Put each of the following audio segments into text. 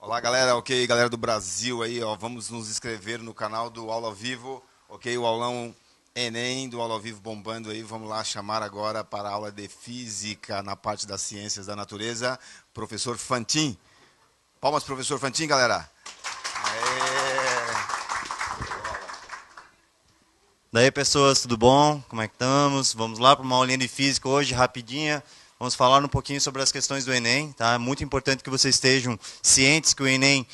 Olá, galera, ok, galera do Brasil aí, ó, vamos nos inscrever no canal do Aula ao Vivo, ok, o aulão Enem do Aula ao Vivo bombando aí, vamos lá chamar agora para a aula de Física na parte das Ciências da Natureza, professor Fantin. Palmas, professor Fantin, galera. Aê. Daí, pessoas, tudo bom? Como é que estamos? Vamos lá para uma aulinha de Física hoje, rapidinha. Vamos falar um pouquinho sobre as questões do Enem, tá? É muito importante que vocês estejam cientes que o Enem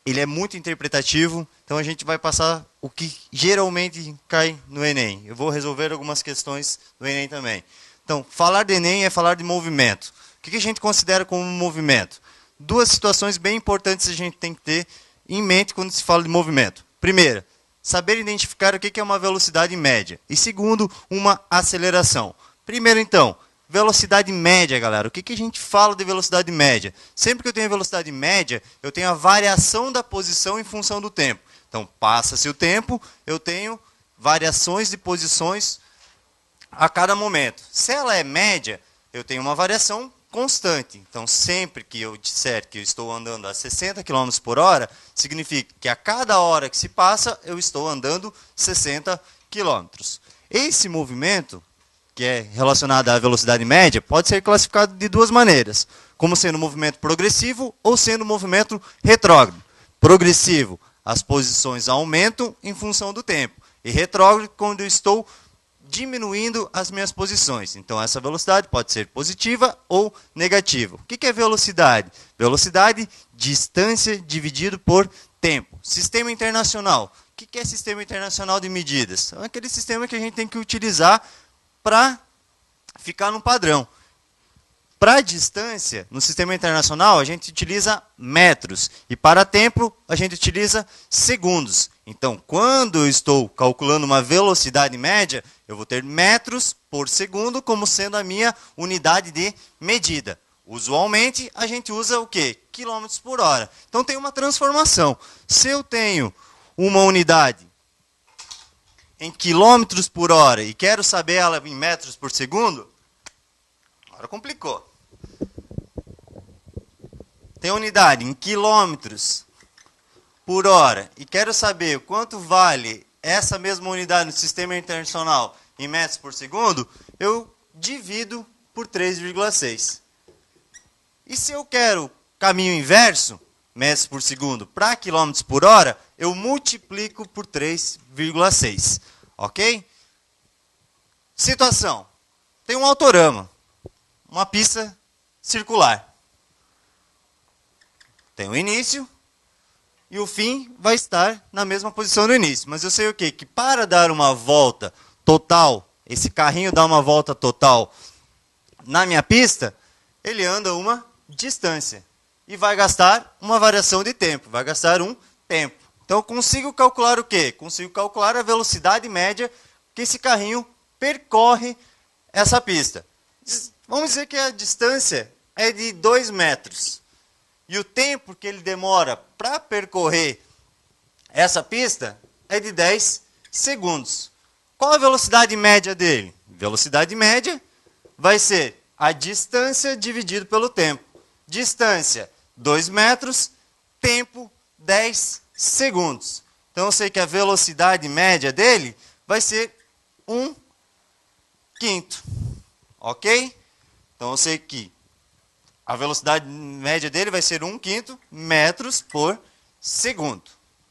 ele é muito interpretativo, então a gente vai passar o que geralmente cai no Enem. Eu vou resolver algumas questões do Enem também. Então, falar de Enem é falar de movimento. O que a gente considera como movimento? Duas situações bem importantes a gente tem que ter em mente quando se fala de movimento. Primeira, saber identificar o que é uma velocidade média. E segundo, uma aceleração. Primeiro, então, velocidade média, galera. O que a gente fala de velocidade média? Sempre que eu tenho velocidade média, eu tenho a variação da posição em função do tempo. Então, passa-se o tempo, eu tenho variações de posições a cada momento. Se ela é média, eu tenho uma variação constante. Então, sempre que eu disser que eu estou andando a 60 km por hora, significa que a cada hora que se passa, eu estou andando 60 km. Esse movimento, que é relacionado à velocidade média, pode ser classificado de duas maneiras, como sendo movimento progressivo ou sendo movimento retrógrado. Progressivo, as posições aumentam em função do tempo, e retrógrado, quando eu estou diminuindo as minhas posições. Então, essa velocidade pode ser positiva ou negativa. O que é velocidade? Velocidade, distância dividido por tempo. Sistema internacional. O que é sistema internacional de medidas? É aquele sistema que a gente tem que utilizar para ficar num padrão. Para distância, no sistema internacional, a gente utiliza metros. E para tempo, a gente utiliza segundos. Então, quando eu estou calculando uma velocidade média, eu vou ter metros por segundo como sendo a minha unidade de medida. Usualmente, a gente usa o quê? Quilômetros por hora. Então, tem uma transformação. Se eu tenho uma unidade em quilômetros por hora e quero saber ela em metros por segundo, agora complicou. Tem unidade em quilômetros por hora e quero saber quanto vale essa mesma unidade no sistema internacional em metros por segundo, eu divido por 3,6. E se eu quero caminho inverso, metros por segundo, para quilômetros por hora, eu multiplico por 3,6. Ok? Situação. Tem um autorama, uma pista circular. Tem o início e o fim vai estar na mesma posição do início. Mas eu sei o quê? Que para dar uma volta total, esse carrinho dá uma volta total na minha pista, ele anda uma distância. E vai gastar uma variação de tempo, vai gastar um tempo. Então eu consigo calcular o quê? Consigo calcular a velocidade média que esse carrinho percorre essa pista. Vamos dizer que a distância é de 2 metros. E o tempo que ele demora para percorrer essa pista é de 10 segundos. Qual a velocidade média dele? Velocidade média vai ser a distância dividido pelo tempo. Distância, 2 metros, tempo, 10 segundos. Então, eu sei que a velocidade média dele vai ser 1/5. Ok? Então, eu sei que a velocidade média dele vai ser 1/5 metros por segundo.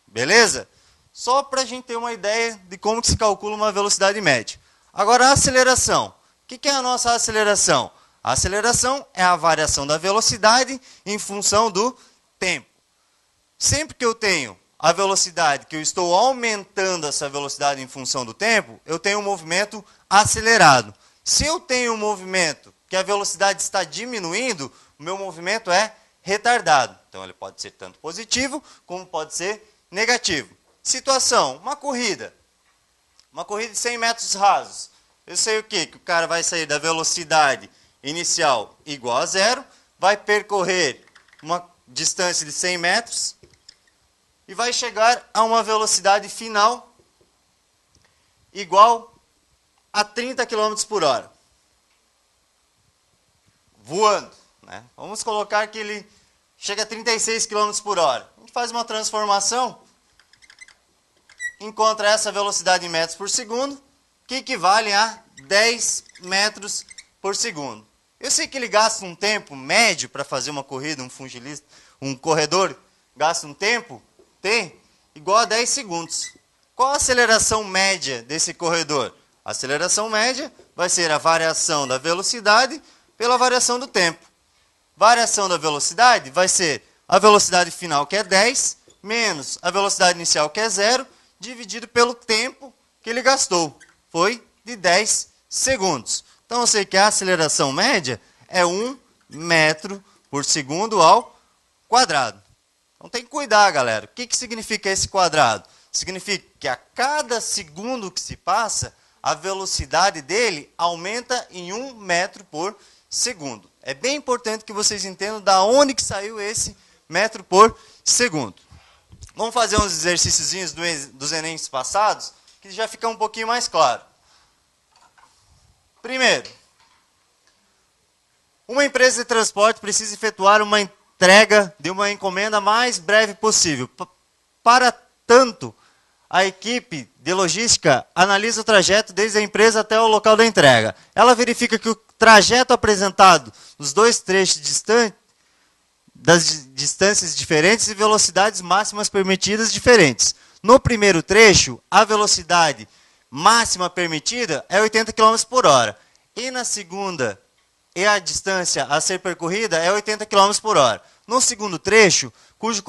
Beleza? Só para a gente ter uma ideia de como que se calcula uma velocidade média. Agora, a aceleração. O que é a nossa aceleração? A aceleração é a variação da velocidade em função do tempo. Sempre que eu tenho a velocidade, que eu estou aumentando essa velocidade em função do tempo, eu tenho um movimento acelerado. Se eu tenho um movimento que a velocidade está diminuindo, o meu movimento é retardado. Então, ele pode ser tanto positivo, como pode ser negativo. Situação, uma corrida. Uma corrida de 100 metros rasos. Eu sei o quê? Que o cara vai sair da velocidade inicial igual a zero, vai percorrer uma distância de 100 metros e vai chegar a uma velocidade final igual a 30 km por hora. Voando. Né? Vamos colocar que ele chega a 36 km por hora. A gente faz uma transformação, encontra essa velocidade em metros por segundo, que equivale a 10 metros por segundo. Eu sei que ele gasta um tempo médio para fazer uma corrida, um fungilista, um corredor gasta um tempo, igual a 10 segundos. Qual a aceleração média desse corredor? A aceleração média vai ser a variação da velocidade pela variação do tempo. Variação da velocidade vai ser a velocidade final, que é 10, menos a velocidade inicial, que é 0, dividido pelo tempo que ele gastou. Foi de 10 segundos. Então, eu sei que a aceleração média é 1 metro por segundo ao quadrado. Então, tem que cuidar, galera. O que significa esse quadrado? Significa que a cada segundo que se passa, a velocidade dele aumenta em 1 metro por segundo. É bem importante que vocês entendam da onde que saiu esse metro por segundo. Vamos fazer uns exercíciozinhos dos Enems passados, que já fica um pouquinho mais claro. Primeiro, uma empresa de transporte precisa efetuar uma entrega de uma encomenda mais breve possível. Para tanto, a equipe de logística analisa o trajeto desde a empresa até o local da entrega. Ela verifica que o trajeto apresentado nos dois trechos distantes, das distâncias diferentes e velocidades máximas permitidas diferentes. No primeiro trecho, a velocidade máxima permitida é 80 km por hora. E na segunda, a distância a ser percorrida é 80 km por hora. No segundo trecho, cujo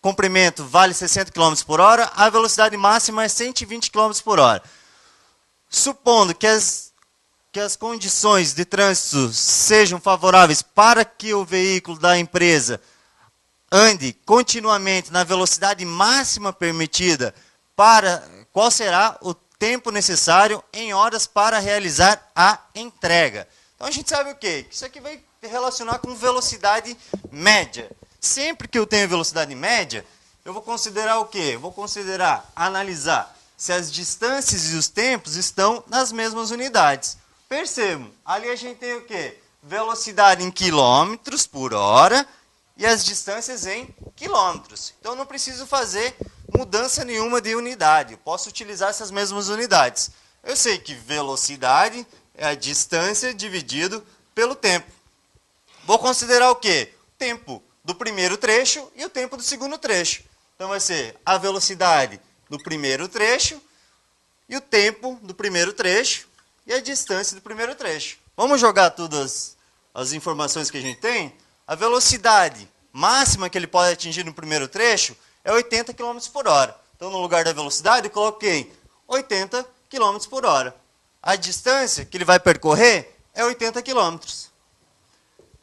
comprimento vale 60 km por hora, a velocidade máxima é 120 km por hora. Supondo que as condições de trânsito sejam favoráveis para que o veículo da empresa ande continuamente na velocidade máxima permitida, qual será o tempo necessário em horas para realizar a entrega? Então a gente sabe o quê? Isso aqui vai relacionar com velocidade média. Sempre que eu tenho velocidade média, eu vou considerar o quê? Vou considerar, analisar se as distâncias e os tempos estão nas mesmas unidades. Percebam, ali a gente tem o quê? Velocidade em quilômetros por hora e as distâncias em quilômetros. Então, eu não preciso fazer mudança nenhuma de unidade. Eu posso utilizar essas mesmas unidades. Eu sei que velocidade é a distância dividido pelo tempo. Vou considerar o quê? O tempo do primeiro trecho e o tempo do segundo trecho. Então, vai ser a velocidade do primeiro trecho e o tempo do primeiro trecho e a distância do primeiro trecho. Vamos jogar todas as informações que a gente tem? A velocidade máxima que ele pode atingir no primeiro trecho é 80 km por hora. Então, no lugar da velocidade, eu coloquei 80 km por hora. A distância que ele vai percorrer é 80 km.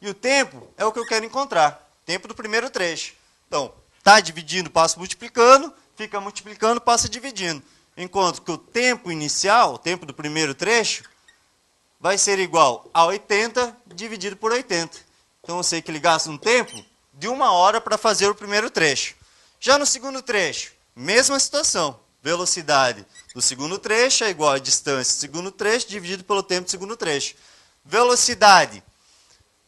E o tempo é o que eu quero encontrar. Tempo do primeiro trecho. Então, está dividindo, passa multiplicando, fica multiplicando, passa dividindo. Enquanto que o tempo inicial, o tempo do primeiro trecho, vai ser igual a 80 dividido por 80. Então, eu sei que ele gasta um tempo de 1 hora para fazer o primeiro trecho. Já no segundo trecho, mesma situação. Velocidade do segundo trecho é igual a distância do segundo trecho dividido pelo tempo do segundo trecho. Velocidade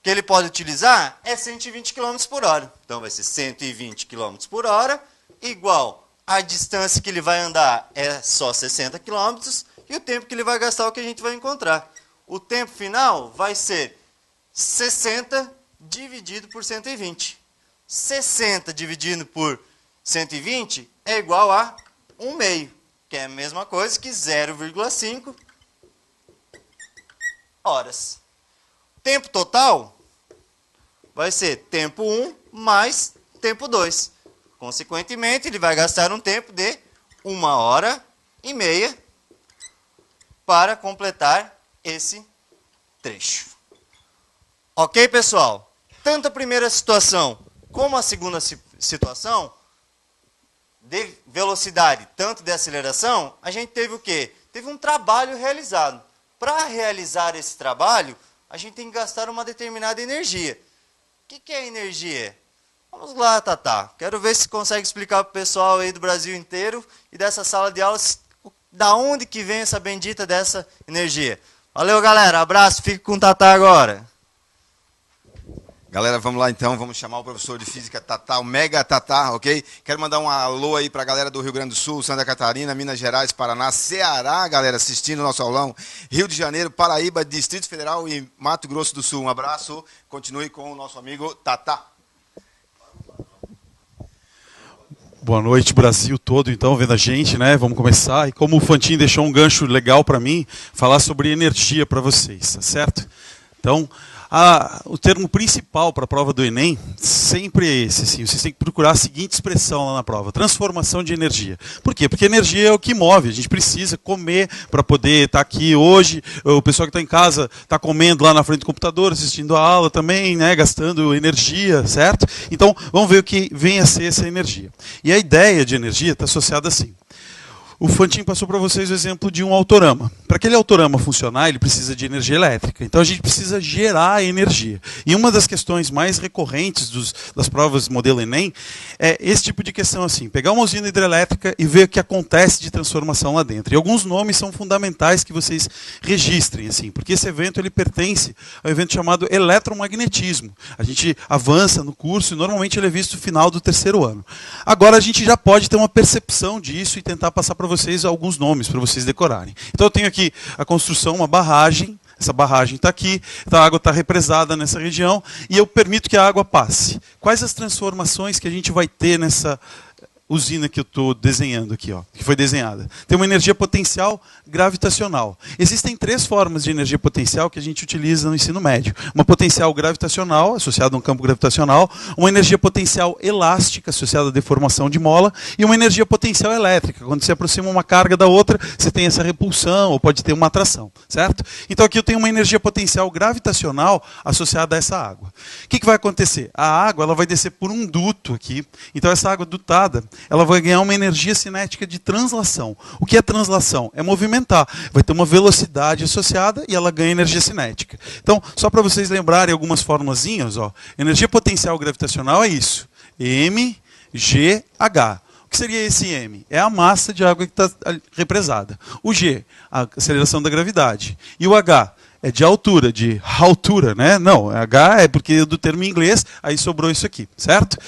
que ele pode utilizar é 120 km por hora. Então, vai ser 120 km por hora igual a distância que ele vai andar é só 60 km e o tempo que ele vai gastar é o que a gente vai encontrar. O tempo final vai ser 60 dividido por 120. 60 dividido por 120 é igual a 1/2, que é a mesma coisa que 0,5 horas. Tempo total vai ser tempo 1 mais tempo 2. Consequentemente, ele vai gastar um tempo de 1h30 para completar esse trecho. Ok, pessoal? Tanto a primeira situação como a segunda situação, de velocidade, tanto de aceleração, a gente teve o quê? Teve um trabalho realizado. Para realizar esse trabalho, a gente tem que gastar uma determinada energia. O que é energia? Vamos lá, Tatá. Quero ver se consegue explicar para o pessoal aí do Brasil inteiro e dessa sala de aulas da onde que vem essa bendita dessa energia. Valeu, galera. Abraço. Fique com o Tatá agora. Galera, vamos lá então, vamos chamar o professor de física Tatá, o Mega Tatá, ok? Quero mandar um alô aí pra galera do Rio Grande do Sul, Santa Catarina, Minas Gerais, Paraná, Ceará, galera, assistindo o nosso aulão, Rio de Janeiro, Paraíba, Distrito Federal e Mato Grosso do Sul. Um abraço, continue com o nosso amigo Tatá. Boa noite, Brasil todo, então, vendo a gente, né? Vamos começar. E como o Fantin deixou um gancho legal para mim, falar sobre energia para vocês, tá certo? Então, o termo principal para a prova do Enem sempre é esse, assim, vocês têm que procurar a seguinte expressão lá na prova: transformação de energia. Por quê? Porque energia é o que move, a gente precisa comer para poder estar aqui hoje, o pessoal que está em casa está comendo lá na frente do computador, assistindo a aula também, né, gastando energia, certo? Então, vamos ver o que vem a ser essa energia. E a ideia de energia está associada assim. O Fantin passou para vocês o exemplo de um autorama. Para aquele autorama funcionar, ele precisa de energia elétrica. Então a gente precisa gerar energia. E uma das questões mais recorrentes das provas modelo Enem é esse tipo de questão assim: pegar uma usina hidrelétrica e ver o que acontece de transformação lá dentro. E alguns nomes são fundamentais que vocês registrem, assim, porque esse evento ele pertence ao evento chamado eletromagnetismo. A gente avança no curso e normalmente ele é visto no final do terceiro ano. Agora a gente já pode ter uma percepção disso e tentar passar para vocês alguns nomes para vocês decorarem. Então eu tenho aqui a construção, uma barragem. Essa barragem está aqui, a água está represada nessa região e eu permito que a água passe. Quais as transformações que a gente vai ter nessa usina que eu estou desenhando aqui, ó, que foi desenhada? Tem uma energia potencial gravitacional. Existem 3 formas de energia potencial que a gente utiliza no ensino médio. Uma potencial gravitacional, associada a um campo gravitacional, uma energia potencial elástica, associada à deformação de mola, e uma energia potencial elétrica. Quando você aproxima uma carga da outra, você tem essa repulsão, ou pode ter uma atração, certo? Então aqui eu tenho uma energia potencial gravitacional associada a essa água. O que vai acontecer? A água ela vai descer por um duto aqui, então essa água dutada ela vai ganhar uma energia cinética de translação. O que é translação? É movimentar. Vai ter uma velocidade associada e ela ganha energia cinética. Então, só para vocês lembrarem algumas formulazinhas, ó, energia potencial gravitacional é isso: mgh. O que seria esse m? É a massa de água que está represada. O g, a aceleração da gravidade. E o h é de altura, de altura, né? Não, H é porque do termo em inglês, aí sobrou isso aqui, certo?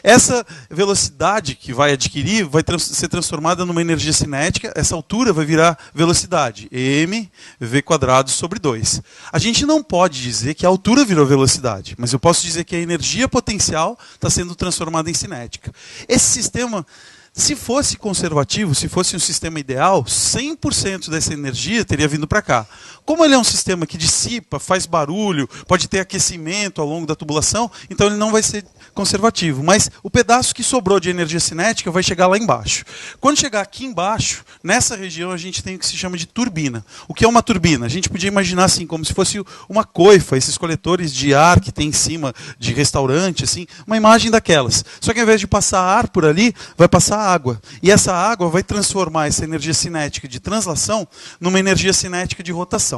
Essa velocidade que vai adquirir vai ser transformada numa energia cinética, essa altura vai virar velocidade, mv² sobre 2. A gente não pode dizer que a altura virou velocidade, mas eu posso dizer que a energia potencial está sendo transformada em cinética. Esse sistema, se fosse conservativo, se fosse um sistema ideal, 100% dessa energia teria vindo para cá. Como ele é um sistema que dissipa, faz barulho, pode ter aquecimento ao longo da tubulação, então ele não vai ser conservativo. Mas o pedaço que sobrou de energia cinética vai chegar lá embaixo. Quando chegar aqui embaixo, nessa região a gente tem o que se chama de turbina. O que é uma turbina? A gente podia imaginar assim, como se fosse uma coifa, esses coletores de ar que tem em cima de restaurante, assim, uma imagem daquelas. Só que ao invés de passar ar por ali, vai passar água. E essa água vai transformar essa energia cinética de translação numa energia cinética de rotação.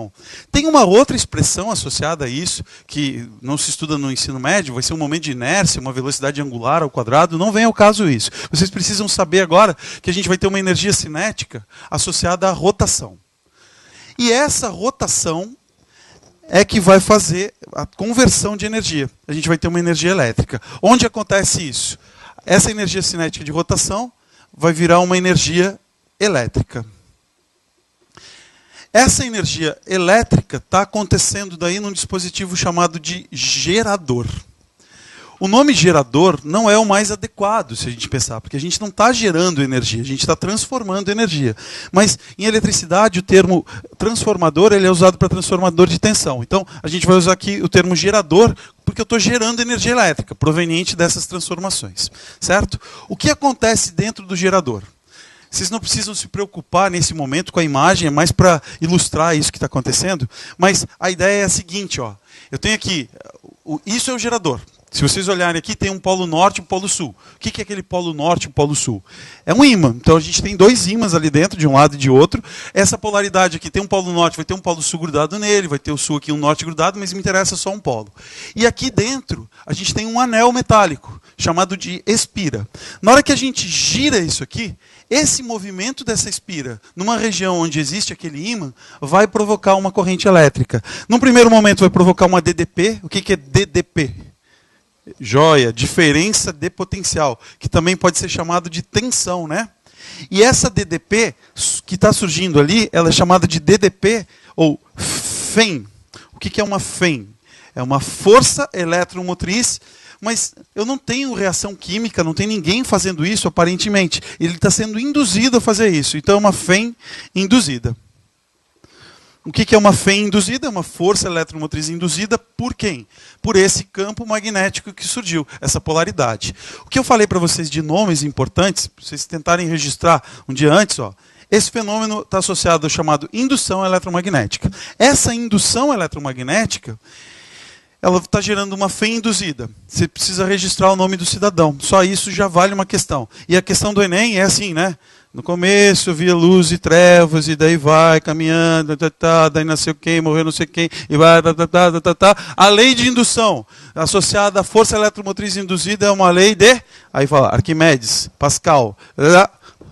Tem uma outra expressão associada a isso, que não se estuda no ensino médio, vai ser um momento de inércia, uma velocidade angular ao quadrado, não vem ao caso isso. Vocês precisam saber agora que a gente vai ter uma energia cinética associada à rotação. E essa rotação é que vai fazer a conversão de energia. A gente vai ter uma energia elétrica. Onde acontece isso? Essa energia cinética de rotação vai virar uma energia elétrica. Essa energia elétrica está acontecendo daí num dispositivo chamado de gerador. O nome gerador não é o mais adequado, se a gente pensar, porque a gente não está gerando energia, a gente está transformando energia. Mas em eletricidade o termo transformador ele é usado para transformador de tensão. Então a gente vai usar aqui o termo gerador porque eu estou gerando energia elétrica proveniente dessas transformações, certo? O que acontece dentro do gerador? Vocês não precisam se preocupar nesse momento com a imagem, é mais para ilustrar isso que está acontecendo. Mas a ideia é a seguinte, ó. Eu tenho aqui, isso é o gerador. Se vocês olharem aqui, tem um polo norte e um polo sul. O que é aquele polo norte e um polo sul? É um ímã. Então a gente tem 2 ímãs ali dentro, de um lado e de outro. Essa polaridade aqui tem um polo norte, vai ter um polo sul grudado nele, vai ter o sul aqui, um norte grudado, mas me interessa só um polo. E aqui dentro, a gente tem um anel metálico, chamado de espira. Na hora que a gente gira isso aqui, esse movimento dessa espira, numa região onde existe aquele ímã, vai provocar uma corrente elétrica. Num primeiro momento vai provocar uma DDP. O que é DDP? Joia, diferença de potencial, que também pode ser chamado de tensão, né? E essa DDP que está surgindo ali, ela é chamada de DDP ou FEM. O que é uma FEM? É uma força eletromotriz, mas eu não tenho reação química, não tem ninguém fazendo isso aparentemente. Ele está sendo induzido a fazer isso. Então é uma FEM induzida. O que é uma FEM induzida? É uma força eletromotriz induzida por quem? Por esse campo magnético que surgiu, essa polaridade. O que eu falei para vocês de nomes importantes, para vocês tentarem registrar um dia antes, ó, esse fenômeno está associado ao chamado indução eletromagnética. Essa indução eletromagnética, ela está gerando uma FEM induzida. Você precisa registrar o nome do cidadão. Só isso já vale uma questão. E a questão do Enem é assim, né? No começo eu via luz e trevas, e daí vai caminhando, daí nasceu quem, morreu não sei quem, e vai, A lei de indução, associada à força eletromotriz induzida, é uma lei de, aí fala, Arquimedes, Pascal,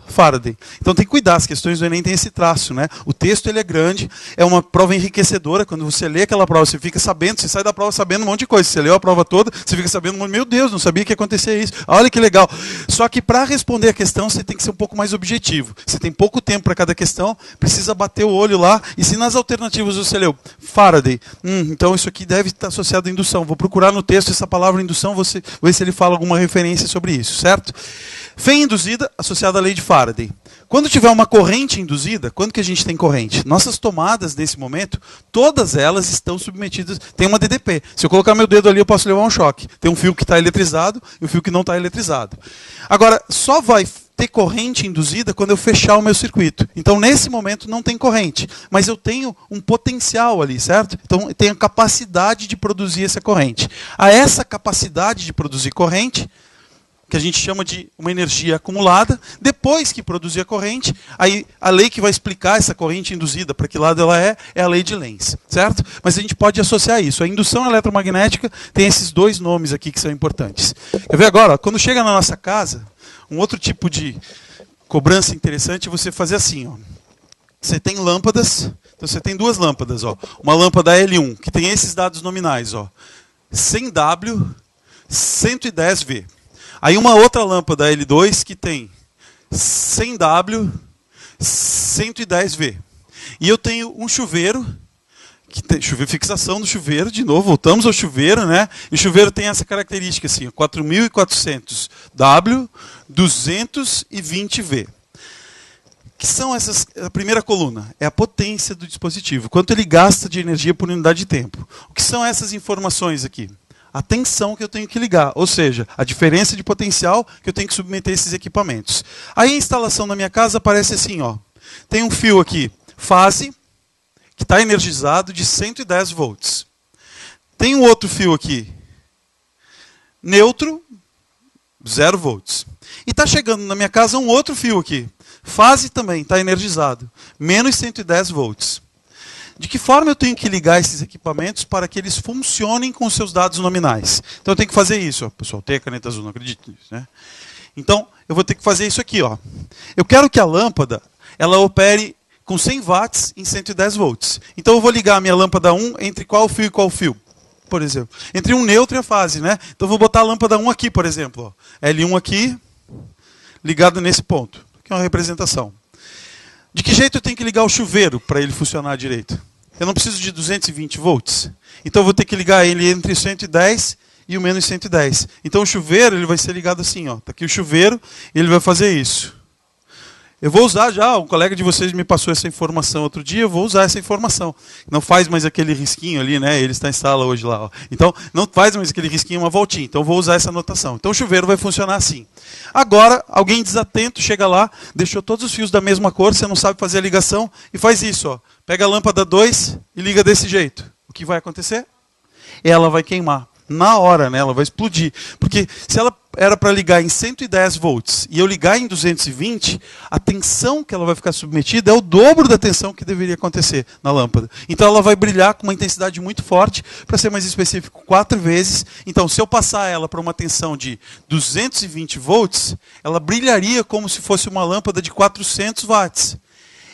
Faraday. Então tem que cuidar, as questões do Enem têm esse traço, né? O texto ele é grande, é uma prova enriquecedora, quando você lê aquela prova, você fica sabendo, você sai da prova sabendo um monte de coisa. Você leu a prova toda, você fica sabendo, meu Deus, não sabia que ia acontecer isso. Olha que legal. Só que para responder a questão, você tem que ser um pouco mais objetivo. Você tem pouco tempo para cada questão, precisa bater o olho lá, e se nas alternativas você leu Faraday, então isso aqui deve estar associado à indução. Vou procurar no texto essa palavra indução, vou ver se ele fala alguma referência sobre isso, certo? FEM induzida associada à lei de Faraday. Quando tiver uma corrente induzida, quando que a gente tem corrente? Nossas tomadas, nesse momento, todas elas estão submetidas, tem uma DDP. Se eu colocar meu dedo ali, eu posso levar um choque. Tem um fio que está eletrizado e um fio que não está eletrizado. Agora, só vai ter corrente induzida quando eu fechar o meu circuito. Então, nesse momento, não tem corrente. Mas eu tenho um potencial ali, certo? Então, eu tenho a capacidade de produzir essa corrente. A essa capacidade de produzir corrente, que a gente chama de uma energia acumulada, depois que produzir a corrente, aí a lei que vai explicar essa corrente induzida, para que lado ela é a lei de Lenz, certo? Mas a gente pode associar isso. A indução eletromagnética tem esses dois nomes aqui que são importantes. Quer ver agora? Quando chega na nossa casa, um outro tipo de cobrança interessante é você fazer assim, ó. Você tem lâmpadas, então você tem duas lâmpadas, ó. Uma lâmpada L1, que tem esses dados nominais, ó. 100W, 110V. Aí uma outra lâmpada L2 que tem 100W, 110V. E eu tenho um chuveiro, que tem fixação do chuveiro, de novo, voltamos ao chuveiro, né? E o chuveiro tem essa característica assim, 4.400W, 220V. Que são essas? A primeira coluna é a potência do dispositivo, quanto ele gasta de energia por unidade de tempo. O que são essas informações aqui? A tensão que eu tenho que ligar, ou seja, a diferença de potencial que eu tenho que submeter a esses equipamentos. Aí a instalação na minha casa aparece assim, ó. Tem um fio aqui, fase, que está energizado de 110 volts. Tem um outro fio aqui, neutro, 0 volts. E está chegando na minha casa um outro fio aqui, fase também, está energizado, menos 110 volts. De que forma eu tenho que ligar esses equipamentos para que eles funcionem com os seus dados nominais? Então eu tenho que fazer isso. Ó. Pessoal, tem a caneta azul, não acredito nisso, né? Então eu vou ter que fazer isso aqui. Ó. Eu quero que a lâmpada ela opere com 100 watts em 110 volts. Então eu vou ligar a minha lâmpada 1 entre qual fio e qual fio? Por exemplo, entre um neutro e a fase, né? Então eu vou botar a lâmpada 1 aqui, por exemplo. Ó. L1 aqui, ligado nesse ponto. Que é uma representação. De que jeito eu tenho que ligar o chuveiro para ele funcionar direito? Eu não preciso de 220 volts. Então eu vou ter que ligar ele entre 110 e o menos 110. Então o chuveiro ele vai ser ligado assim. Está aqui o chuveiro e ele vai fazer isso. Eu vou usar já, um colega de vocês me passou essa informação outro dia, eu vou usar essa informação. Não faz mais aquele risquinho ali, né? Ele está em sala hoje lá. Ó. Então não faz mais aquele risquinho, uma voltinha. Então eu vou usar essa anotação. Então o chuveiro vai funcionar assim. Agora, alguém desatento chega lá, deixou todos os fios da mesma cor, você não sabe fazer a ligação, e faz isso. Ó. Pega a lâmpada 2 e liga desse jeito. O que vai acontecer? Ela vai queimar. Na hora, né? Ela vai explodir. Porque se ela era para ligar em 110 volts e eu ligar em 220, a tensão que ela vai ficar submetida é o dobro da tensão que deveria acontecer na lâmpada. Então ela vai brilhar com uma intensidade muito forte, para ser mais específico, 4 vezes. Então se eu passar ela para uma tensão de 220 volts, ela brilharia como se fosse uma lâmpada de 400 watts.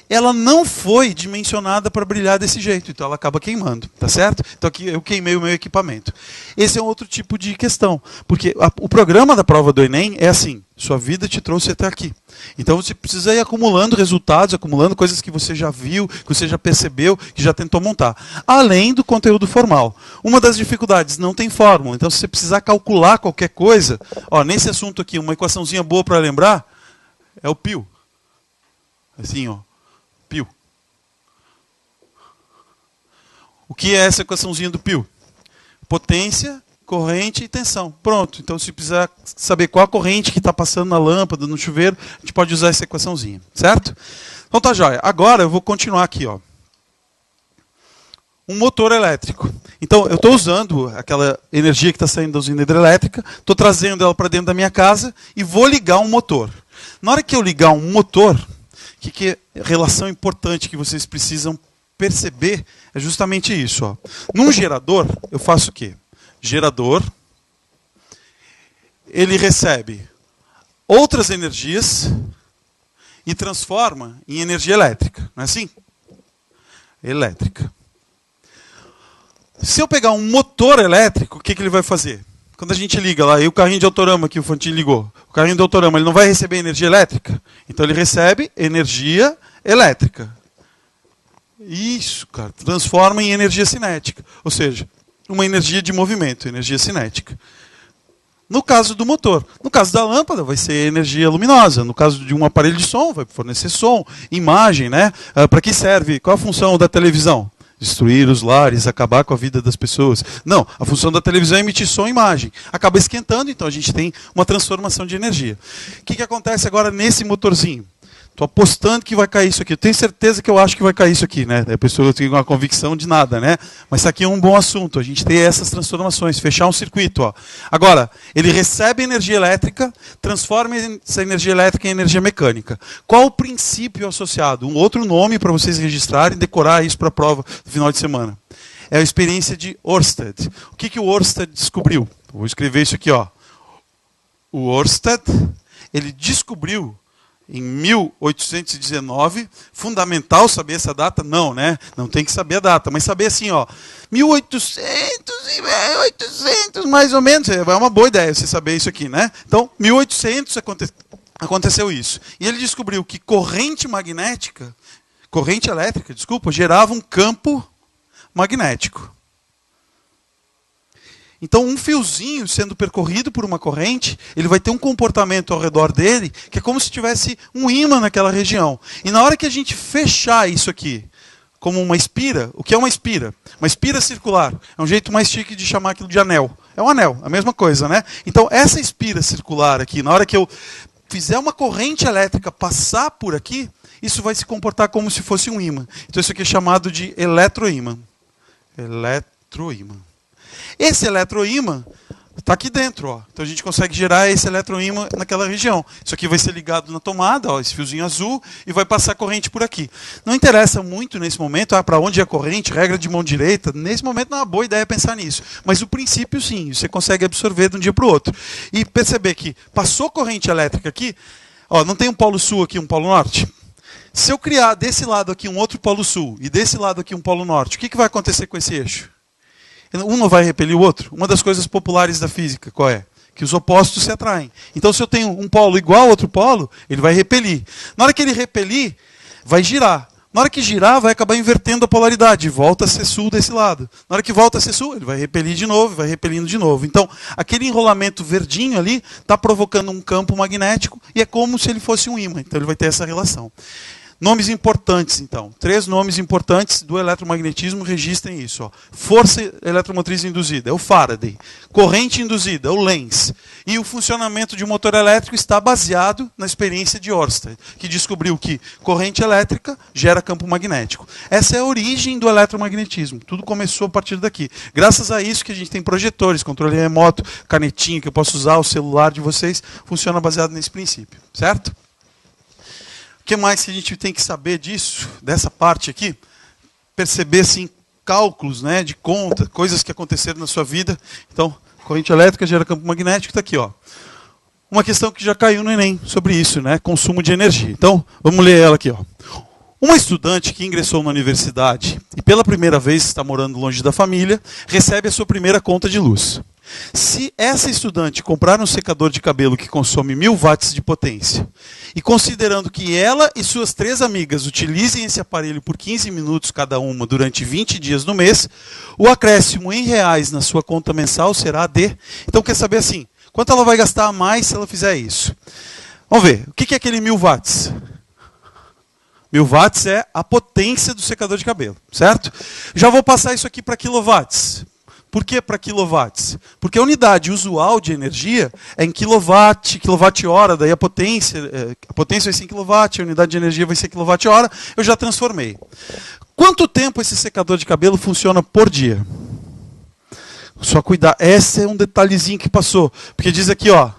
ela não foi dimensionada para brilhar desse jeito, então ela acaba queimando, tá certo? Então aqui eu queimei o meu equipamento. Esse é um outro tipo de questão, porque o programa da prova do Enem é assim, sua vida te trouxe até aqui. Então você precisa ir acumulando resultados, acumulando coisas que você já viu, que você já percebeu, que já tentou montar. Além do conteúdo formal. Uma das dificuldades, não tem fórmula. Então se você precisar calcular qualquer coisa, ó, nesse assunto aqui, uma equaçãozinha boa para lembrar, é o π. Assim, ó, π. O que é essa equaçãozinha do π? Potência, corrente e tensão. Pronto. Então, se precisar saber qual a corrente que está passando na lâmpada, no chuveiro, a gente pode usar essa equaçãozinha. Certo? Então tá jóia. Agora eu vou continuar aqui. Ó. Um motor elétrico. Então, eu estou usando aquela energia que está saindo da usina hidrelétrica, estou trazendo ela para dentro da minha casa e vou ligar um motor. Na hora que eu ligar um motor, que é relação importante que vocês precisam perceber é justamente isso. Ó. Num gerador, eu faço o quê? Gerador, ele recebe outras energias e transforma em energia elétrica. Não é assim? Elétrica. Se eu pegar um motor elétrico, o que ele vai fazer? Quando a gente liga lá, e o carrinho de Autorama que o Fantin ligou, o carrinho de Autorama, ele não vai receber energia elétrica? Então ele recebe energia elétrica. Isso, cara, transforma em energia cinética. Ou seja, uma energia de movimento, energia cinética. No caso do motor. No caso da lâmpada, vai ser energia luminosa. No caso de um aparelho de som, vai fornecer som, imagem, né? Para que serve? Qual a função da televisão? Destruir os lares, acabar com a vida das pessoas. Não, a função da televisão é emitir som e imagem. Acaba esquentando, então a gente tem uma transformação de energia. O que acontece agora nesse motorzinho? Estou apostando que vai cair isso aqui. Eu tenho certeza que eu acho que vai cair isso aqui, né? A pessoa tem uma convicção de nada, né? Mas isso aqui é um bom assunto. A gente tem essas transformações, fechar um circuito. Ó. Agora, ele recebe energia elétrica, transforma essa energia elétrica em energia mecânica. Qual o princípio associado? Um outro nome para vocês registrarem e decorar isso para a prova do final de semana. É a experiência de Ørsted. O que o Ørsted descobriu? Vou escrever isso aqui. Ó. O Ørsted, ele descobriu em 1819, fundamental saber essa data? Não, né? Não tem que saber a data, mas saber assim, ó, 1800 mais ou menos, é uma boa ideia você saber isso aqui, né? Então, 1800 aconteceu isso. E ele descobriu que corrente elétrica, gerava um campo magnético. Então, um fiozinho sendo percorrido por uma corrente, ele vai ter um comportamento ao redor dele que é como se tivesse um ímã naquela região. E na hora que a gente fechar isso aqui como uma espira, o que é uma espira? Uma espira circular. É um jeito mais chique de chamar aquilo de anel. É um anel, a mesma coisa, né? Então, essa espira circular aqui, na hora que eu fizer uma corrente elétrica passar por aqui, isso vai se comportar como se fosse um ímã. Então, isso aqui é chamado de eletroímã. Eletroímã. Esse eletroímã está aqui dentro. Ó. Então a gente consegue gerar esse eletroímã naquela região. Isso aqui vai ser ligado na tomada, ó, esse fiozinho azul, e vai passar corrente por aqui. Não interessa muito nesse momento para onde é a corrente, regra de mão direita. Nesse momento não é uma boa ideia pensar nisso. Mas o princípio sim, você consegue absorver de um dia para o outro. E perceber que passou corrente elétrica aqui, ó, não tem um polo sul aqui, um polo norte? Se eu criar desse lado aqui um outro polo sul e desse lado aqui um polo norte, o que vai acontecer com esse eixo? Um não vai repelir o outro. Uma das coisas populares da física, qual é? Que os opostos se atraem. Então, se eu tenho um polo igual a outro polo, ele vai repelir. Na hora que ele repelir, vai girar. Na hora que girar, vai acabar invertendo a polaridade. Volta a ser sul desse lado. Na hora que volta a ser sul, ele vai repelir de novo, vai repelindo de novo. Então, aquele enrolamento verdinho ali está provocando um campo magnético e é como se ele fosse um ímã. Então, ele vai ter essa relação. Nomes importantes, então. 3 nomes importantes do eletromagnetismo, registrem isso. Ó. Força eletromotriz induzida, é o Faraday. Corrente induzida, é o Lenz. E o funcionamento de um motor elétrico está baseado na experiência de Ørsted, que descobriu que corrente elétrica gera campo magnético. Essa é a origem do eletromagnetismo. Tudo começou a partir daqui. Graças a isso que a gente tem projetores, controle remoto, canetinha que eu posso usar, o celular de vocês, funciona baseado nesse princípio. Certo? O que mais que a gente tem que saber disso, dessa parte aqui? Perceber, assim, cálculos, né, de conta, coisas que aconteceram na sua vida. Então, corrente elétrica gera campo magnético, está aqui. Ó. Uma questão que já caiu no Enem sobre isso, né, consumo de energia. Então, vamos ler ela aqui. Ó. Uma estudante que ingressou na universidade e pela primeira vez está morando longe da família, recebe a sua primeira conta de luz. Se essa estudante comprar um secador de cabelo que consome 1000 watts de potência, e considerando que ela e suas 3 amigas utilizem esse aparelho por 15 minutos cada uma durante 20 dias no mês, o acréscimo em reais na sua conta mensal será de... Então quer saber assim, quanto ela vai gastar a mais se ela fizer isso? Vamos ver, o que é aquele 1000 watts? 1000 watts é a potência do secador de cabelo, certo? Já vou passar isso aqui para quilowatts. Por que para quilowatts? Porque a unidade usual de energia é em quilowatt-hora, daí a potência vai ser em quilowatt, a unidade de energia vai ser quilowatt-hora, eu já transformei. Quanto tempo esse secador de cabelo funciona por dia? Só cuidar, esse é um detalhezinho que passou, porque diz aqui, ó,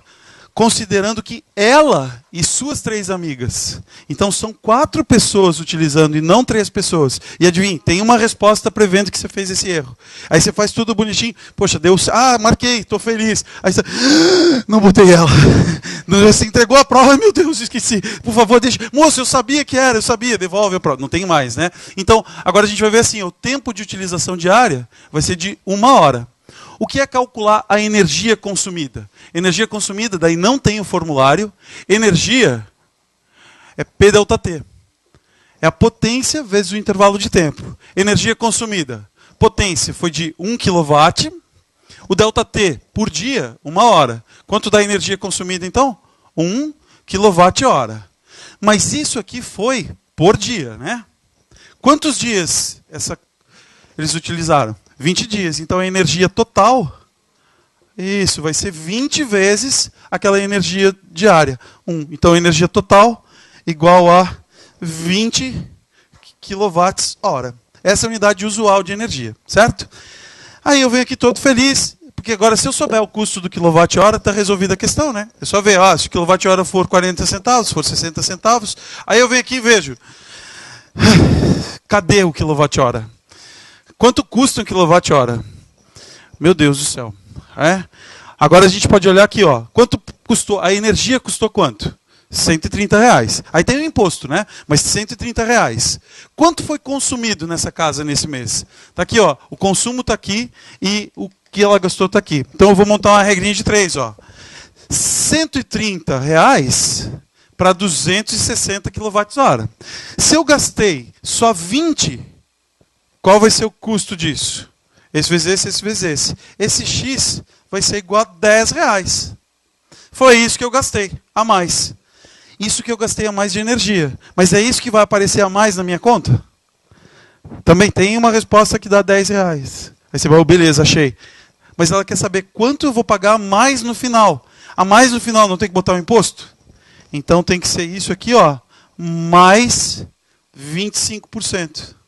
considerando que ela e suas 3 amigas. Então são 4 pessoas utilizando e não 3 pessoas. E adivinha, tem uma resposta prevendo que você fez esse erro. Aí você faz tudo bonitinho. Poxa, deu... marquei, estou feliz. Aí você... não botei ela. Você entregou a prova, meu Deus, esqueci. Por favor, deixa... Moço, eu sabia que era, eu sabia. Devolve a prova. Não tem mais, né? Então, agora a gente vai ver assim, o tempo de utilização diária vai ser de 1 hora. O que é calcular a energia consumida? Energia consumida, daí não tem o formulário. Energia é P delta T. É a potência vezes o intervalo de tempo. Energia consumida. Potência foi de 1 kW. O delta T por dia, 1 hora. Quanto dá energia consumida então? 1 kWh. Mas isso aqui foi por dia, né? Quantos dias eles utilizaram? 20 dias. Então a energia total, isso, vai ser 20 vezes aquela energia diária. Então a energia total igual a 20 kWh. Essa é a unidade usual de energia, certo? Aí eu venho aqui todo feliz, porque agora se eu souber o custo do quilowatt-hora, está resolvida a questão, né? É só ver, se o quilowatt-hora for 40 centavos, for 60 centavos, aí eu venho aqui e vejo, cadê o quilowatt-hora? Quanto custa um quilowatt-hora? Meu Deus do céu. Agora a gente pode olhar aqui, ó. Quanto custou? A energia custou quanto? R$130. Aí tem o imposto, né? Mas R$130. Quanto foi consumido nessa casa nesse mês? Tá aqui, ó. O consumo está aqui e o que ela gastou está aqui. Então eu vou montar uma regrinha de 3, ó. R$130 para 260 kWh. Se eu gastei só 20, qual vai ser o custo disso? Esse vezes esse, esse vezes esse. Esse X vai ser igual a R$10. Foi isso que eu gastei, a mais. Isso que eu gastei a mais de energia. Mas é isso que vai aparecer a mais na minha conta? Também tem uma resposta que dá R$10. Aí você vai, beleza, achei. Mas ela quer saber quanto eu vou pagar a mais no final. A mais no final não tem que botar o imposto? Então tem que ser isso aqui, ó, mais 25%.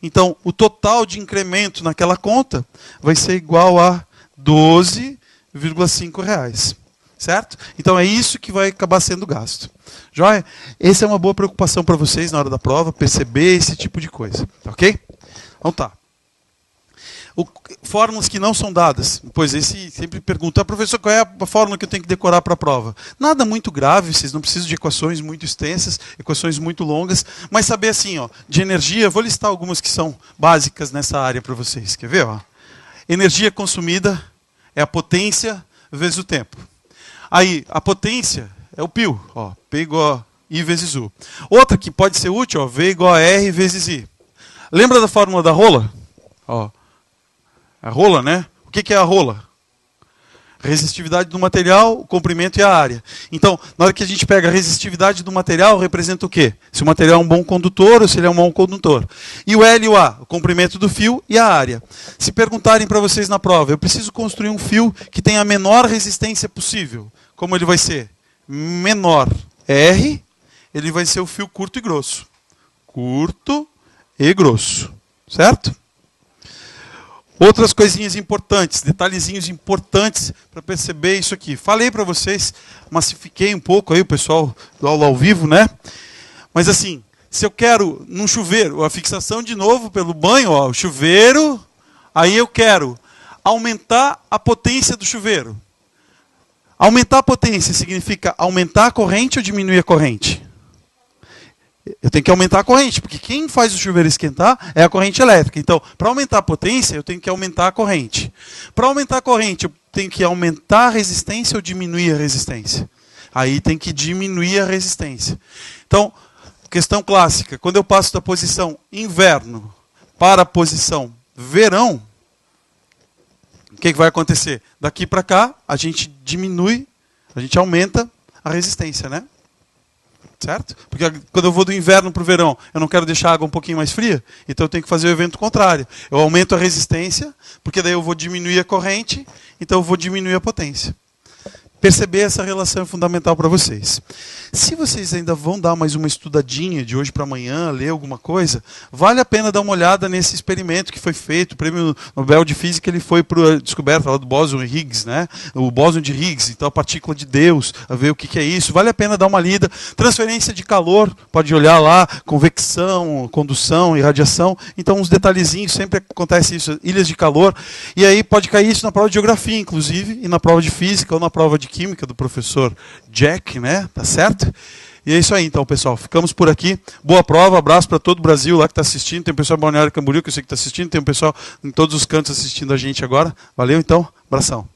Então, o total de incremento naquela conta vai ser igual a R$12,5. Certo? Então, é isso que vai acabar sendo gasto. Joia? Essa é uma boa preocupação para vocês na hora da prova, perceber esse tipo de coisa. Ok? Então tá. Fórmulas que não são dadas. Pois esse sempre pergunta, professor, qual é a fórmula que eu tenho que decorar para a prova? Nada muito grave, vocês não precisam de equações muito extensas, equações muito longas, mas saber assim, ó, de energia, vou listar algumas que são básicas nessa área para vocês. Quer ver? Ó? Energia consumida é a potência vezes o tempo. Aí, a potência é o π, ó, P igual a I vezes U. Outra que pode ser útil, ó, V igual a R vezes I. Lembra da fórmula da rola? Ó, a rola, né? O que é a rola? Resistividade do material, o comprimento e a área. Então, na hora que a gente pega a resistividade do material, representa o quê? Se o material é um bom condutor ou se ele é um mau condutor. E o L e o A, o comprimento do fio e a área. Se perguntarem para vocês na prova, eu preciso construir um fio que tenha a menor resistência possível. Como ele vai ser? Menor R, ele vai ser o fio curto e grosso. Curto e grosso. Certo? Outras coisinhas importantes, detalhezinhos importantes para perceber isso aqui. Falei para vocês, massifiquei um pouco aí o pessoal do aula ao vivo, né? Mas assim, se eu quero num chuveiro, a fixação de novo pelo banho, ó, o chuveiro, aí eu quero aumentar a potência do chuveiro. Aumentar a potência significa aumentar a corrente ou diminuir a corrente? Eu tenho que aumentar a corrente, porque quem faz o chuveiro esquentar é a corrente elétrica. Então, para aumentar a potência, eu tenho que aumentar a corrente. Para aumentar a corrente, eu tenho que aumentar a resistência ou diminuir a resistência? Aí tem que diminuir a resistência. Então, questão clássica, quando eu passo da posição inverno para a posição verão, o que vai acontecer? Daqui para cá, a gente diminui, a gente aumenta a resistência, né? Certo? Porque quando eu vou do inverno para o verão, eu não quero deixar a água um pouquinho mais fria, então eu tenho que fazer o evento contrário. Eu aumento a resistência, porque daí eu vou diminuir a corrente, então eu vou diminuir a potência. Perceber essa relação é fundamental para vocês. Se vocês ainda vão dar mais uma estudadinha de hoje para amanhã, ler alguma coisa, vale a pena dar uma olhada nesse experimento que foi feito. O Prêmio Nobel de Física ele foi para a descoberta do bóson Higgs, né? O bóson de Higgs, então a partícula de Deus, a ver o que é isso. Vale a pena dar uma lida. Transferência de calor, pode olhar lá, convecção, condução, irradiação. Então uns detalhezinhos, sempre acontece isso, ilhas de calor. E aí pode cair isso na prova de geografia, inclusive, e na prova de física ou na prova de química do professor Jack, né? Tá certo? E é isso aí, então, pessoal. Ficamos por aqui. Boa prova, abraço para todo o Brasil lá que está assistindo. Tem um pessoal em Balneário Camboriú que eu sei que está assistindo. Tem um pessoal em todos os cantos assistindo a gente agora. Valeu, então. Abração.